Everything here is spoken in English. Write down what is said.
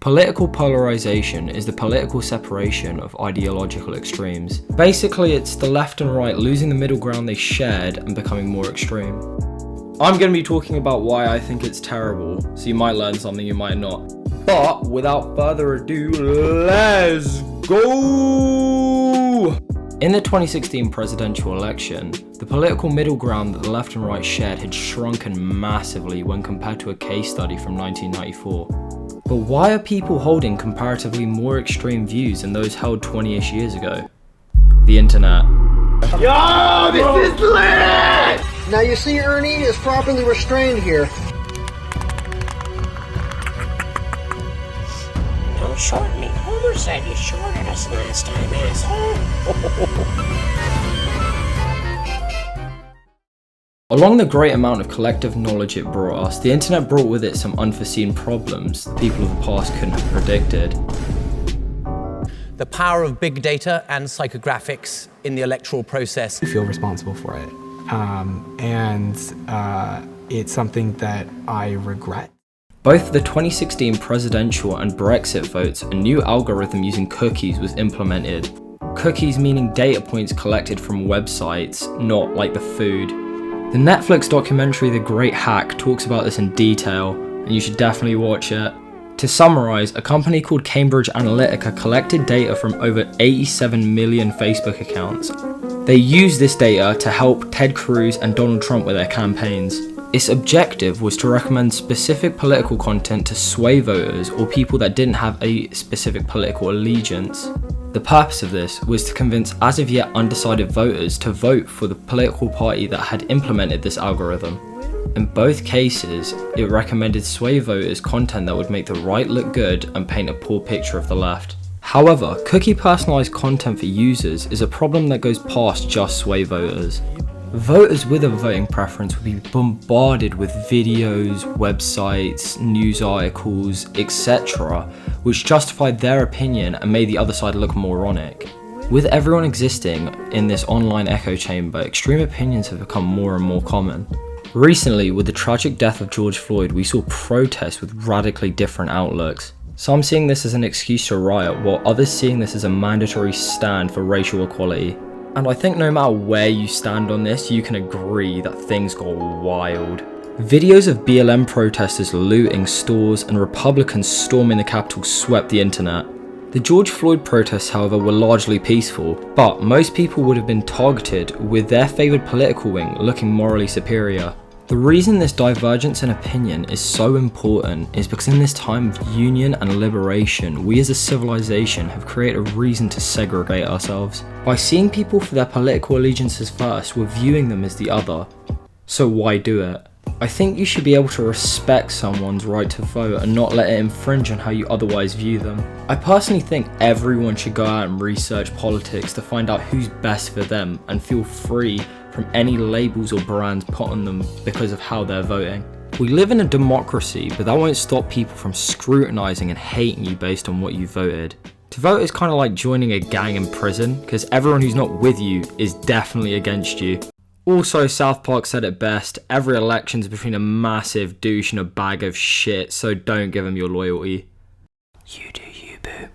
Political polarization is the political separation of ideological extremes. Basically, it's the left and right losing the middle ground they shared and becoming more extreme. I'm going to be talking about why I think it's terrible, so you might learn something, you might not. But without further ado, let's go! In the 2016 presidential election, the political middle ground that the left and right shared had shrunken massively when compared to a case study from 1994. But why are people holding comparatively more extreme views than those held 20-ish years ago? The internet. Yo, this is lit! Now you see Ernie is properly restrained here. Don't short me. Homer said you shorted us last time, asshole. Along the great amount of collective knowledge it brought us, the internet brought with it some unforeseen problems that people of the past couldn't have predicted. The power of big data and psychographics in the electoral process. I feel responsible for it, and it's something that I regret. Both the 2016 presidential and Brexit votes, a new algorithm using cookies was implemented. Cookies meaning data points collected from websites, not like the food. The Netflix documentary The Great Hack talks about this in detail, and you should definitely watch it. To summarise, a company called Cambridge Analytica collected data from over 87 million Facebook accounts. They used this data to help Ted Cruz and Donald Trump with their campaigns. Its objective was to recommend specific political content to sway voters or people that didn't have a specific political allegiance. The purpose of this was to convince as of yet undecided voters to vote for the political party that had implemented this algorithm. In both cases, it recommended sway voters content that would make the right look good and paint a poor picture of the left. However, cookie personalized content for users is a problem that goes past just sway voters. Voters with a voting preference would be bombarded with videos, websites, news articles, etc., which justified their opinion and made the other side look moronic. With everyone existing in this online echo chamber, extreme opinions have become more and more common. Recently, with the tragic death of George Floyd, we saw protests with radically different outlooks. Some seeing this as an excuse to riot, while others seeing this as a mandatory stand for racial equality. And I think no matter where you stand on this, you can agree that things got wild. Videos of BLM protesters looting stores and Republicans storming the Capitol swept the internet. The George Floyd protests, however, were largely peaceful, but most people would have been targeted with their favoured political wing looking morally superior. The reason this divergence in opinion is so important is because in this time of union and liberation, we as a civilization have created a reason to segregate ourselves. By seeing people for their political allegiances first, we're viewing them as the other. So why do it? I think you should be able to respect someone's right to vote and not let it infringe on how you otherwise view them. I personally think everyone should go out and research politics to find out who's best for them and feel free from any labels or brands put on them because of how they're voting. We live in a democracy, but that won't stop people from scrutinising and hating you based on what you voted. To vote is kind of like joining a gang in prison, because everyone who's not with you is definitely against you. Also, South Park said it best, every election's between a massive douche and a bag of shit, so don't give them your loyalty. You do you, boo.